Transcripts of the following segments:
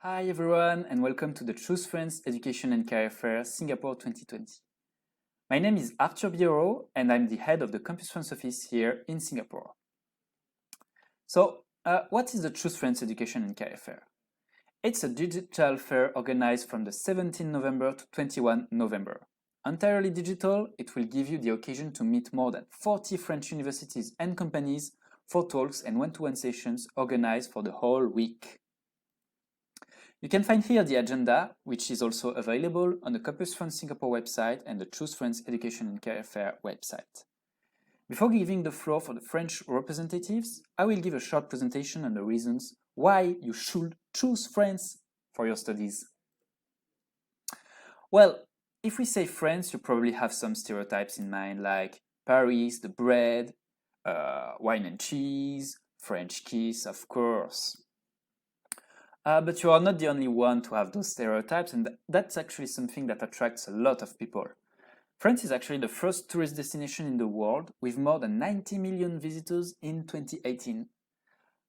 Hi everyone and welcome to the Choose Friends Education and Career Fair Singapore 2020. My name is Arthur Biero and I'm the head of the Campus France office here in Singapore. So, what is the Choose Friends Education and Career Fair? It's a digital fair organized from the 17 November to 21 November. Entirely digital, it will give you the occasion to meet more than 40 French universities and companies for talks and one-to-one sessions organized for the whole week. You can find here the agenda, which is also available on the Campus France Singapore website and the Choose France Education and Career Fair website. Before giving the floor for the French representatives, I will give a short presentation on the reasons why you should choose France for your studies. Well, if we say France, you probably have some stereotypes in mind, like Paris, the bread, wine and cheese, French kiss, of course. But you are not the only one to have those stereotypes, and that's actually something that attracts a lot of people. France is actually the first tourist destination in the world, with more than 90 million visitors in 2018.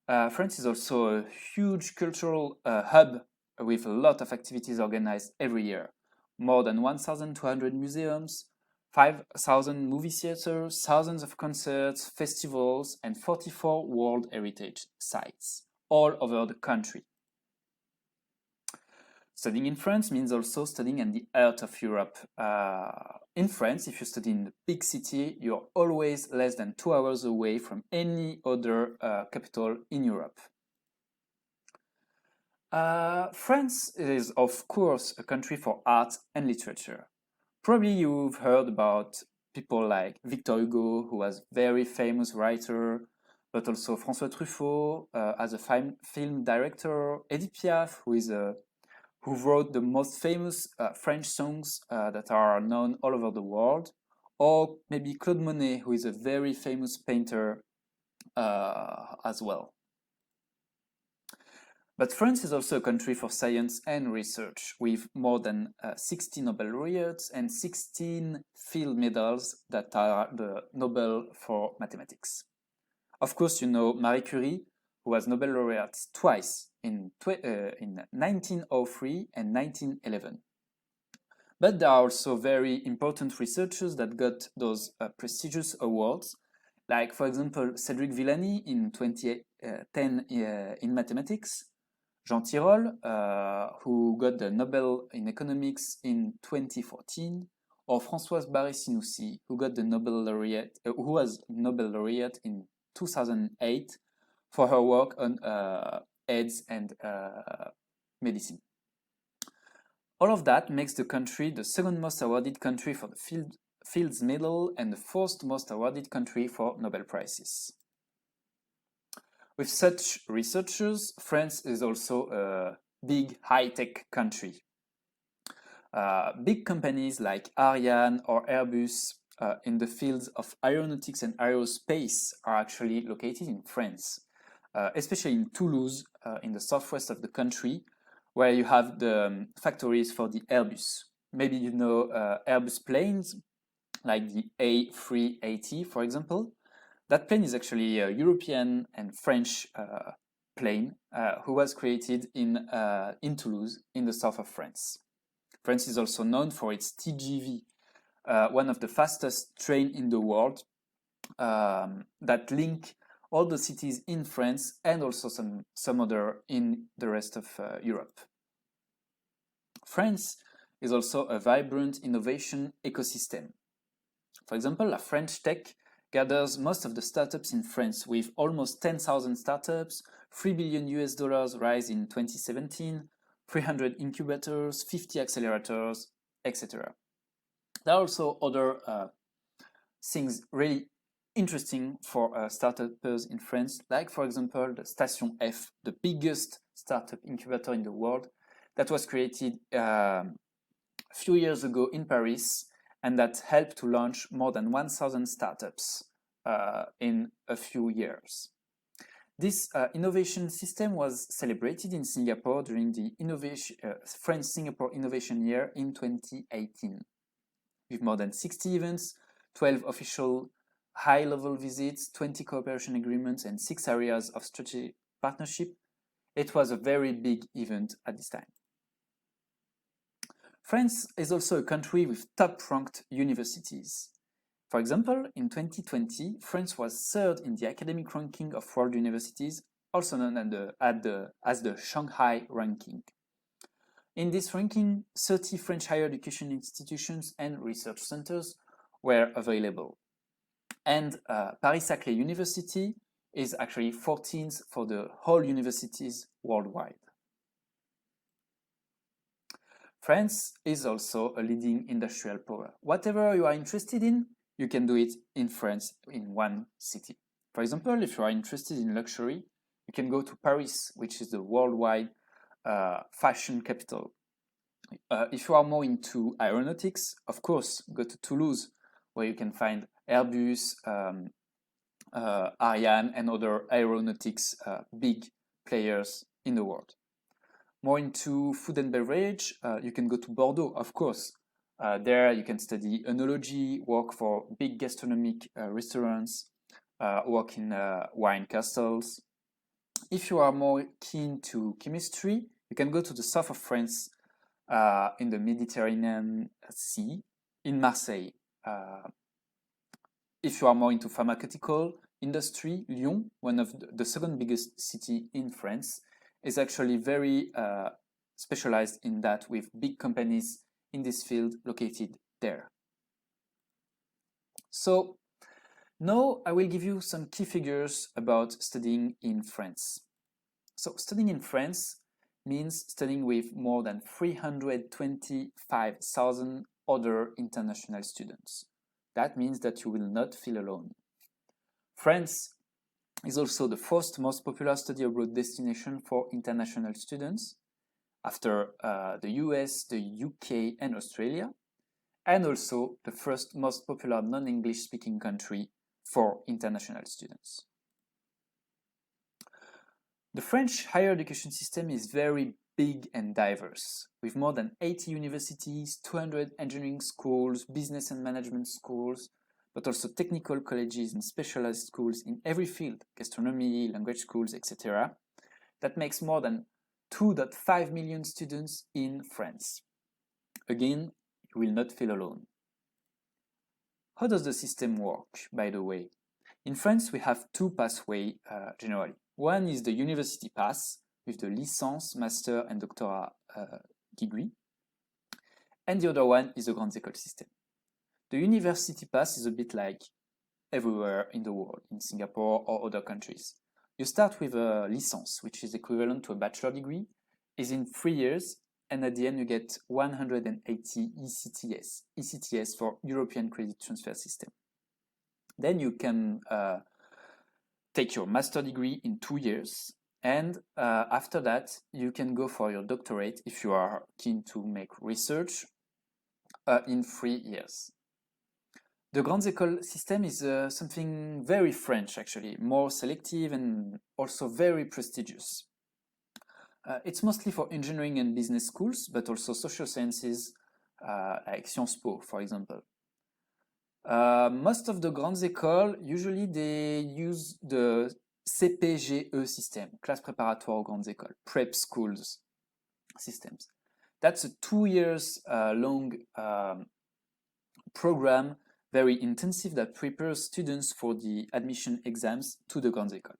France is also a huge cultural hub with a lot of activities organized every year. More than 1,200 museums, 5,000 movie theaters, thousands of concerts, festivals, and 44 World Heritage sites all over the country. Studying in France means also studying in the heart of Europe. In France, if you study in a big city, you're always less than 2 hours away from any other capital in Europe. France is, of course, a country for art and literature. Probably you've heard about people like Victor Hugo, who was a very famous writer, but also François Truffaut as a film director, Edith Piaf, who wrote the most famous French songs that are known all over the world, or maybe Claude Monet, who is a very famous painter as well. But France is also a country for science and research, with more than 60 Nobel laureates and 16 field medals that are the Nobel for mathematics. Of course, you know Marie Curie, who was Nobel laureate twice in 1903 and 1911. But there are also very important researchers that got those prestigious awards, like, for example, Cédric Villani in 2010 in mathematics, Jean Tirole, who got the Nobel in economics in 2014, or Françoise Barré-Sinoussi, who got the Nobel laureate, who was Nobel laureate in 2008 for her work on AIDS and medicine. All of that makes the country the second most awarded country for the Fields Medal and the fourth most awarded country for Nobel Prizes. With such researchers, France is also a big high-tech country. Big companies like Ariane or Airbus in the fields of aeronautics and aerospace are actually located in France, especially in Toulouse, in the southwest of the country, where you have the factories for the Airbus. Maybe you know Airbus planes, like the A380, for example. That plane is actually a European and French plane who was created in Toulouse, in the south of France. France is also known for its TGV, one of the fastest trains in the world that link all the cities in France and also some other in the rest of Europe. France is also a vibrant innovation ecosystem. For example, La French Tech gathers most of the startups in France with almost 10,000 startups, $3 billion rise in 2017, 300 incubators, 50 accelerators, etc. There are also other things really interesting for startups in France, like, for example, the Station F, the biggest startup incubator in the world, that was created a few years ago in Paris, and that helped to launch more than 1,000 startups in a few years. This innovation system was celebrated in Singapore during the France-Singapore Innovation Year in 2018. With more than 60 events, 12 official high-level visits, 20 cooperation agreements, and 6 areas of strategic partnership, It was a very big event at this time. France is also a country with top-ranked universities. For example, in 2020, France was third in the academic ranking of world universities, also known as the Shanghai ranking. In this ranking, 30 French higher education institutions and research centers were available. And Paris-Saclay University is actually 14th for the whole universities worldwide. France is also a leading industrial power. Whatever you are interested in, you can do it in France in one city. For example, if you are interested in luxury, you can go to Paris, which is the worldwide fashion capital. If you are more into aeronautics, of course, go to Toulouse, where you can find Airbus, Ariane, and other aeronautics big players in the world. More into food and beverage, you can go to Bordeaux, of course. There you can study enology, work for big gastronomic restaurants, work in wine castles. If you are more keen to chemistry, you can go to the south of France in the Mediterranean Sea, in Marseille. If you are more into pharmaceutical industry, Lyon, one of the second biggest city in France, is actually very specialized in that, with big companies in this field located there. So now I will give you some key figures about studying in France. So studying in France means studying with more than 325,000 other international students. That means that you will not feel alone. France is also the first most popular study abroad destination for international students, after the US, the UK, and Australia, and also the first most popular non-English speaking country for international students. The French higher education system is very big and diverse, with more than 80 universities, 200 engineering schools, business and management schools, but also technical colleges and specialized schools in every field, gastronomy, language schools, etc. That makes more than 2.5 million students in France. Again, you will not feel alone. How does the system work, by the way? In France, we have two pathways generally. One is the university pass, with the licence, master, and doctorat degree. And the other one is the Grandes Écoles system. The university pass is a bit like everywhere in the world, in Singapore or other countries. You start with a licence, which is equivalent to a bachelor degree, is in 3 years, and at the end you get 180 ECTS. ECTS for European Credit Transfer System. Then you can take your master degree in 2 years, and after that you can go for your doctorate if you are keen to make research in 3 years. The Grandes Écoles system is something very French, actually, more selective and also very prestigious. It's mostly for engineering and business schools, but also social sciences, like Sciences Po, for example. Most of the Grandes Écoles, usually they use the CPGE system, class préparatoire aux grandes écoles, prep schools systems. That's a 2 years long program, very intensive, that prepares students for the admission exams to the Grandes Écoles.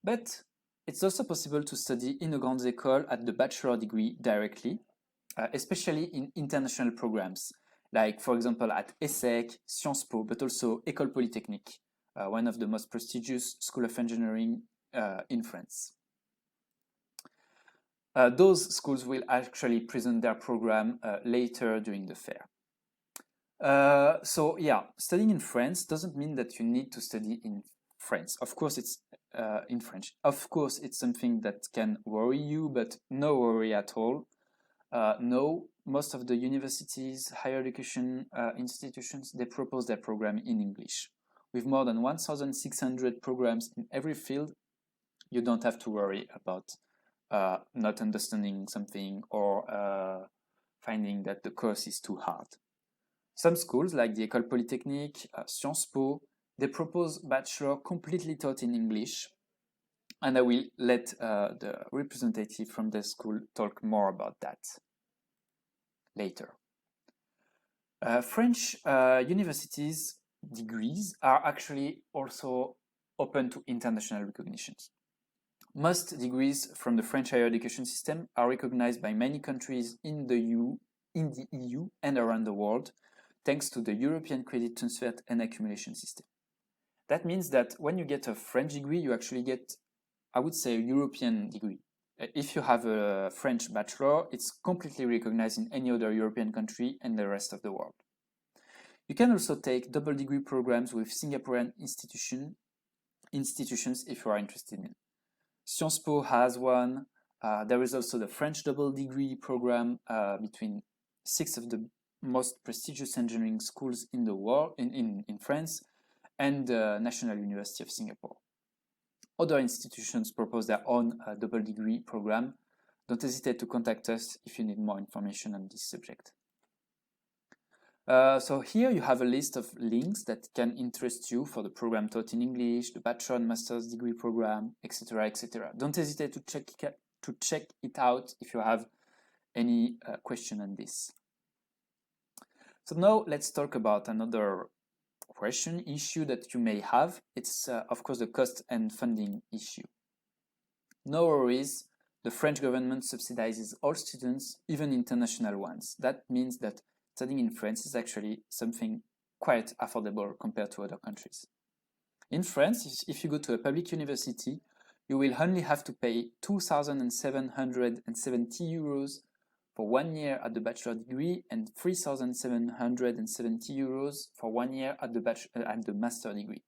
But it's also possible to study in a Grandes Écoles at the bachelor degree directly, especially in international programs, like for example at ESSEC, Sciences Po, but also École Polytechnique, one of the most prestigious school of engineering in France. Those schools will actually present their program later during the fair. So yeah, studying in France doesn't mean that you need to study in France. Of course, it's in French. Of course, it's something that can worry you, but no worry at all. No, most of the universities, higher education institutions, they propose their program in English. With more than 1,600 programs in every field, you don't have to worry about not understanding something or finding that the course is too hard. Some schools, like the École Polytechnique, Sciences Po, they propose bachelor completely taught in English. and I will let the representative from the school talk more about that later. French universities degrees are actually also open to international recognitions. Most degrees from the French higher education system are recognized by many countries in the EU and around the world, thanks to the European Credit Transfer and Accumulation System. That means that when you get a French degree, you actually get, I would say, a European degree. If you have a French bachelor, it's completely recognized in any other European country and the rest of the world. You can also take double degree programs with Singaporean institutions if you are interested in. Sciences Po has one. There is also the French double degree program between 6 of the most prestigious engineering schools in the world, in France, and the National University of Singapore. Other institutions propose their own double degree program. Don't hesitate to contact us if you need more information on this subject. So here you have a list of links that can interest you for the program taught in English, the bachelor and master's degree program, etc., etc. Don't hesitate to check it out if you have any question on this. So now let's talk about another issue that you may have. It's of course the cost and funding issue. No worries, the French government subsidizes all students, even international ones. That means that studying in France is actually something quite affordable compared to other countries. In France, if you go to a public university, you will only have to pay 2,770 euros for 1 year at the bachelor degree and 3,770 euros for 1 year at the master degree.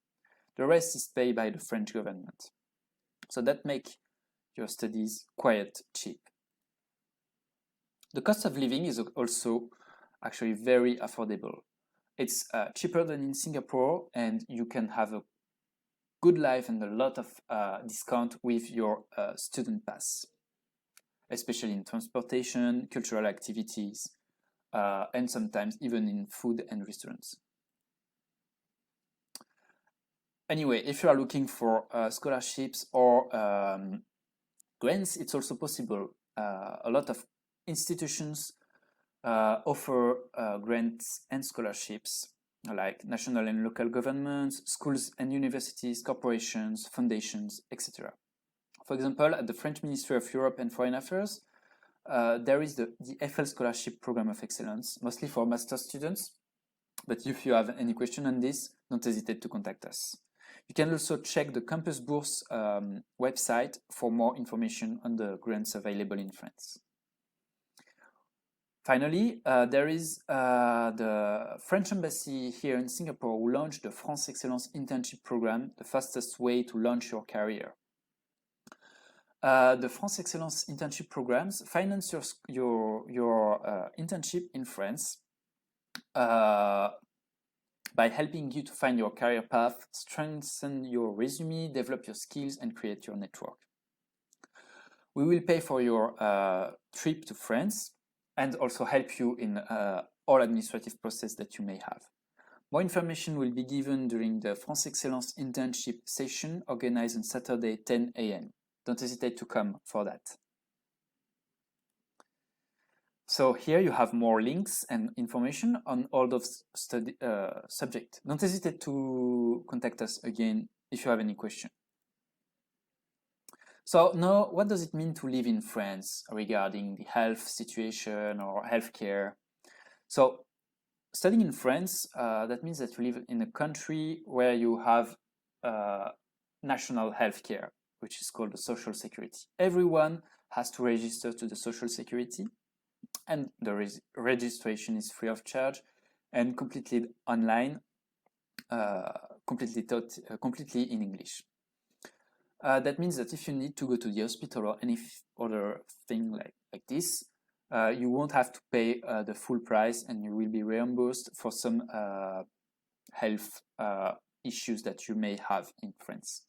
The rest is paid by the French government. So that makes your studies quite cheap. The cost of living is also actually very affordable. It's cheaper than in Singapore, and you can have a good life and a lot of discount with your student pass, especially in transportation, cultural activities, and sometimes even in food and restaurants. Anyway, if you are looking for scholarships or grants, it's also possible. A lot of institutions offer grants and scholarships like national and local governments, schools and universities, corporations, foundations, etc. For example, at the French Ministry of Europe and Foreign Affairs, there is the FL Scholarship Program of Excellence, mostly for master students. But if you have any question on this, don't hesitate to contact us. You can also check the Campus Bourse website for more information on the grants available in France. Finally, there is the French Embassy here in Singapore who launched the France Excellence Internship Program, the fastest way to launch your career. The France Excellence Internship Programs finance your internship in France by helping you to find your career path, strengthen your resume, develop your skills, and create your network. We will pay for your trip to France and also help you in all administrative process that you may have. More information will be given during the France Excellence Internship session organized on Saturday, 10 a.m. Don't hesitate to come for that. So here you have more links and information on all those subjects. Don't hesitate to contact us again if you have any question. So now, what does it mean to live in France regarding the health situation or healthcare? So studying in France, that means that you live in a country where you have national healthcare, which is called the social security. Everyone has to register to the social security, and the registration is free of charge and completely online, completely in English. That means that if you need to go to the hospital or any other thing like this, you won't have to pay the full price, and you will be reimbursed for some health issues that you may have in France.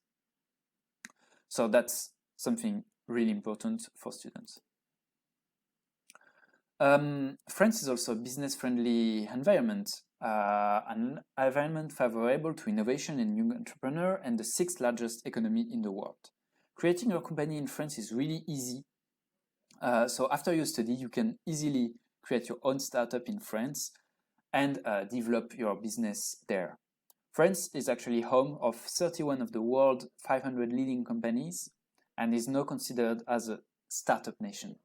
So that's something really important for students. France is also a business-friendly environment, an environment favorable to innovation and young entrepreneur, and the 6th largest economy in the world. creating your company in France is really easy. So after you study, you can easily create your own startup in France and develop your business there. France is actually home of 31 of the world's 500 leading companies and is now considered as a startup nation.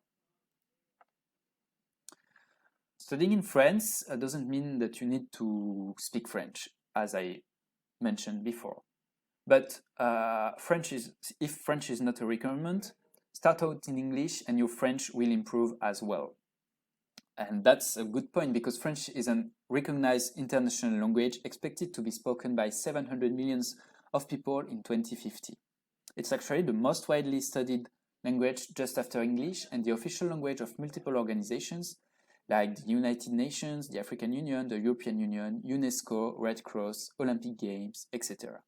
Studying in France doesn't mean that you need to speak French, as I mentioned before. But if French is not a requirement, start out in English and your French will improve as well. And that's a good point because French is a recognized international language expected to be spoken by 700 million of people in 2050. It's actually the most widely studied language just after English and the official language of multiple organizations like the United Nations, the African Union, the European Union, UNESCO, Red Cross, Olympic Games, etc.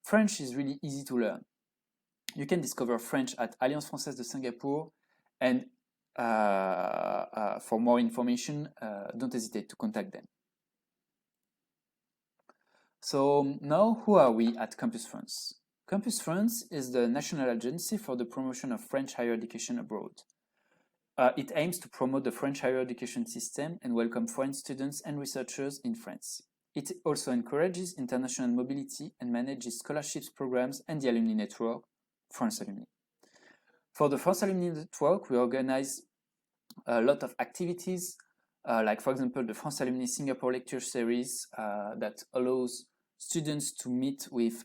French is really easy to learn. You can discover French at Alliance Française de Singapour, and for more information, don't hesitate to contact them. So now, who are we at Campus France? Campus France is the national agency for the promotion of French higher education abroad. It aims to promote the French higher education system and welcome foreign students and researchers in France. It also encourages international mobility and manages scholarships programs and the alumni network, France Alumni. For the France Alumni Network, we organize a lot of activities, like for example, the France Alumni Singapore lecture series that allows students to meet with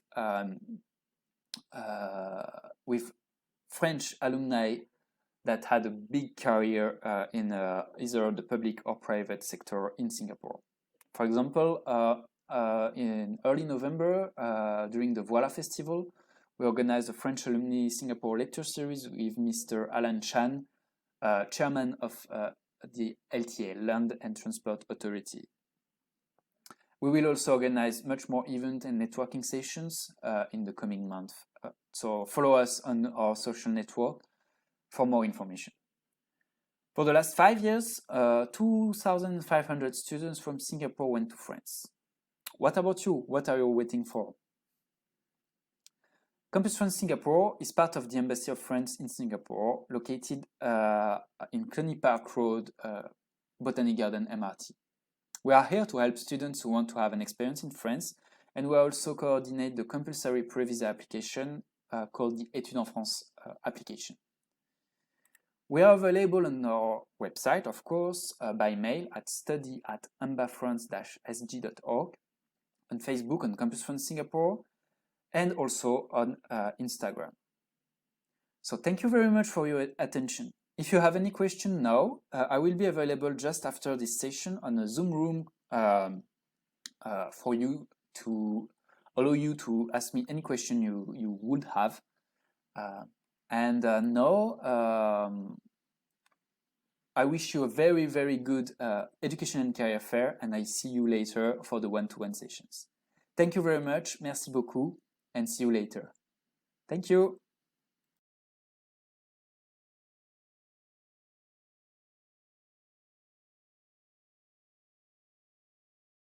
French alumni that had a big career in either the public or private sector in Singapore. For example, in early November, during the Voila Festival, we organized a French Alumni Singapore lecture series with Mr. Alan Chan, chairman of the LTA, Land and Transport Authority. We will also organize much more event and networking sessions in the coming month. So follow us on our social network for more information. For the last 5 years, 2,500 students from Singapore went to France. What about you? What are you waiting for? Campus France Singapore is part of the Embassy of France in Singapore, located in Cluny Park Road, Botanic Garden MRT. We are here to help students who want to have an experience in France, and we also coordinate the compulsory pre-visa application called the Études en France application. We are available on our website, of course, by mail at study@ambafrance-sg.org, on Facebook on Campus France Singapore, and also on Instagram. So thank you very much for your attention. If you have any question now, I will be available just after this session on a Zoom room for you to allow you to ask me any question you would have. Now, I wish you a very, very good education and career fair, and I see you later for the one-to-one sessions. Thank you very much, merci beaucoup, and see you later. Thank you.